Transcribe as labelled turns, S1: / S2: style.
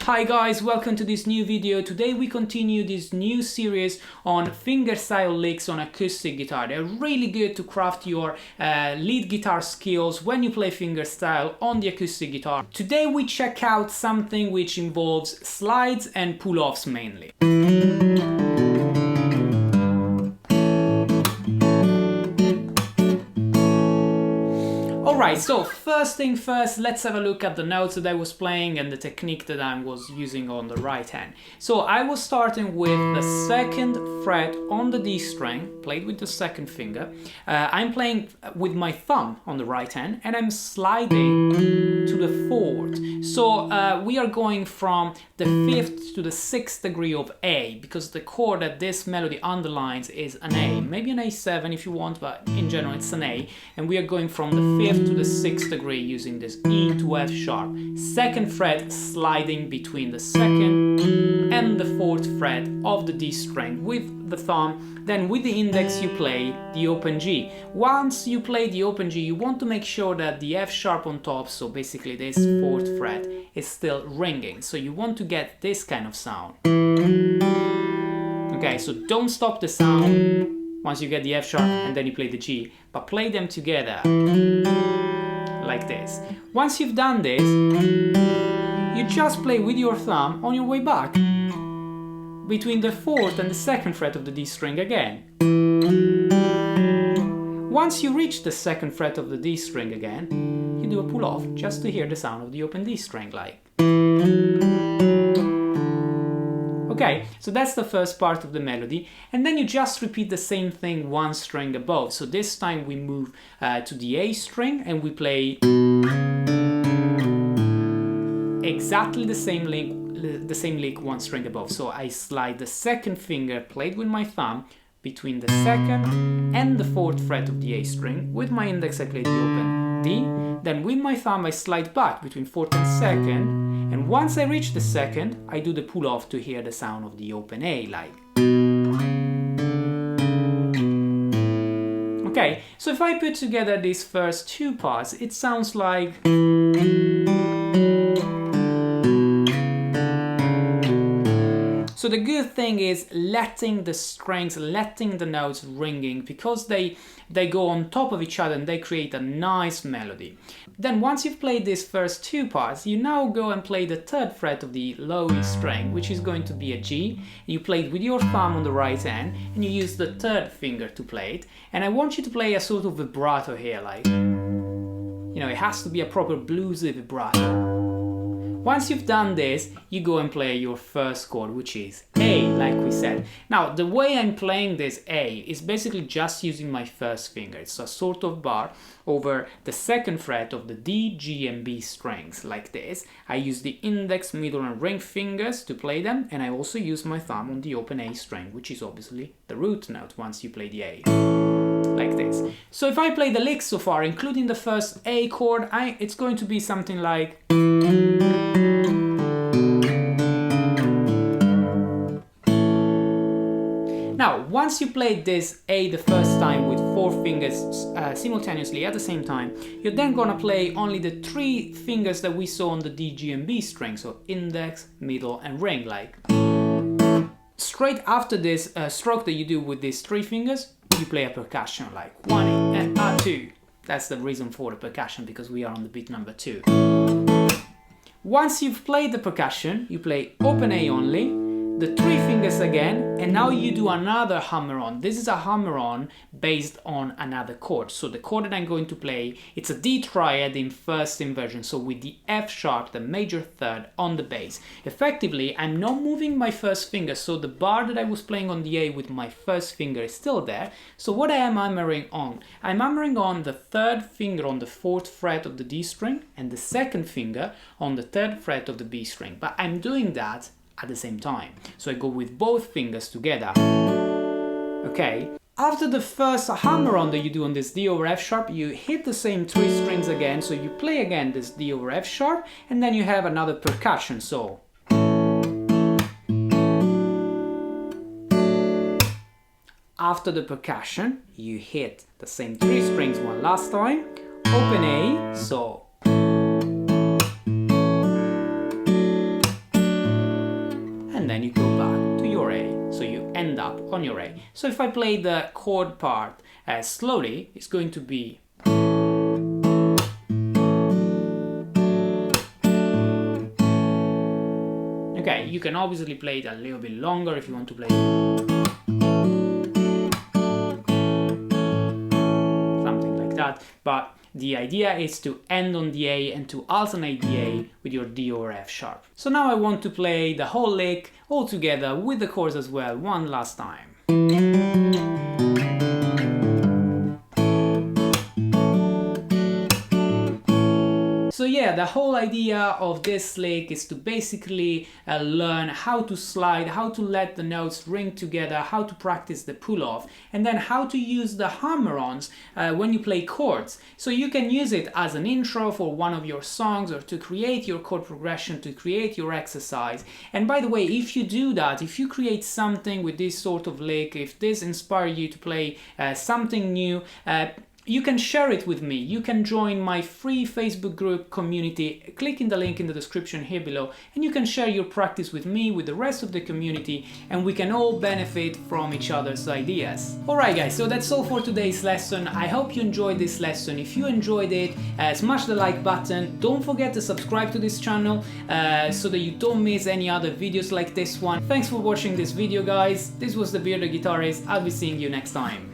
S1: Hi guys, welcome to this new video. Today we continue this new series on fingerstyle licks on acoustic guitar. They're really good to craft your lead guitar skills when you play fingerstyle on the acoustic guitar. Today we check out something which involves slides and pull-offs mainly. Alright, so first thing first, let's have a look at the notes that I was playing and the technique that I was using on the right hand. So I was starting with the second fret on the D string, played with the second finger. I'm playing with my thumb on the right hand and I'm sliding to the fourth. So we are going from the fifth to the sixth degree of A, because the chord that this melody underlines is an A, maybe an A7 if you want, but in general it's an A, and we are going from the fifth to the sixth degree using this E to F sharp. Second fret sliding between the second and the fourth fret of the D string with the thumb. Then with the index you play the open G. Once you play the open G, you want to make sure that the F sharp on top, so basically this fourth fret, is still ringing. So you want to get this kind of sound. Okay, so don't stop the sound once you get the F sharp and then you play the G, but play them together like this. Once you've done this, you just play with your thumb on your way back between the fourth and the second fret of the D string again. Once you reach the second fret of the D string again, you do a pull off just to hear the sound of the open D string, like. Okay, so that's the first part of the melody, and then you just repeat the same thing one string above. So this time we move to the A string and we play exactly the same lick one string above. So I slide the second finger, played with my thumb, between the second and the fourth fret of the A string. With my index I play the open D, then with my thumb I slide back between fourth and second, and once I reach the second I do the pull off to hear the sound of the open A, like. Okay, so if I put together these first two parts, it sounds like. So the good thing is letting the strings, letting the notes ringing, because they go on top of each other and they create a nice melody. Then once you've played these first two parts, you now go and play the third fret of the low E string, which is going to be a G. You play it with your thumb on the right hand and you use the third finger to play it. And I want you to play a sort of vibrato here, like, you know, it has to be a proper bluesy vibrato. Once you've done this, you go and play your first chord, which is A, like we said. Now, the way I'm playing this A is basically just using my first finger. It's a sort of bar over the second fret of the D, G, and B strings, like this. I use the index, middle, and ring fingers to play them, and I also use my thumb on the open A string, which is obviously the root note once you play the A. Like this. So if I play the licks so far, including the first A chord, it's going to be something like. Now, once you play this A the first time with four fingers simultaneously at the same time, you're then gonna play only the three fingers that we saw on the D, G, and B string, so index, middle, and ring, like. Straight after this stroke that you do with these three fingers, you play a percussion, like 1 and a 2. That's the reason for the percussion, because we are on the beat number 2. Once you've played the percussion, you play open A only, the three fingers again, and now you do another hammer-on. This is a hammer-on based on another chord. So the chord that I'm going to play, it's a D triad in first inversion, so with the F sharp, the major third, on the bass. Effectively, I'm not moving my first finger, so the bar that I was playing on the A with my first finger is still there. So what I am hammering on? I'm hammering on the third finger on the fourth fret of the D string and the second finger on the third fret of the B string, but I'm doing that at the same time. So I go with both fingers together. Okay? After the first hammer-on that you do on this D over F sharp, you hit the same three strings again, so you play again this D over F sharp, and then you have another percussion, so. After the percussion, you hit the same three strings one last time, open A, so. and then you go back to your A, so you end up on your A. So if I play the chord part slowly, it's going to be okay. You can obviously play it a little bit longer if you want to play something like that, but the idea is to end on the A and to alternate the A with your D or F sharp. So now I want to play the whole lick all together with the chords as well, one last time. So yeah, the whole idea of this lick is to basically learn how to slide, how to let the notes ring together, how to practice the pull-off, and then how to use the hammer-ons when you play chords. So you can use it as an intro for one of your songs or to create your chord progression, to create your exercise. And by the way, if you do that, if you create something with this sort of lick, if this inspires you to play something new, you can share it with me. You can join my free Facebook group community, clicking the link in the description here below, and you can share your practice with me, with the rest of the community, and we can all benefit from each other's ideas. Alright guys, so that's all for today's lesson. I hope you enjoyed this lesson. If you enjoyed it, smash the like button. Don't forget to subscribe to this channel so that you don't miss any other videos like this one. Thanks for watching this video guys. This was the Bearded Guitarist. I'll be seeing you next time.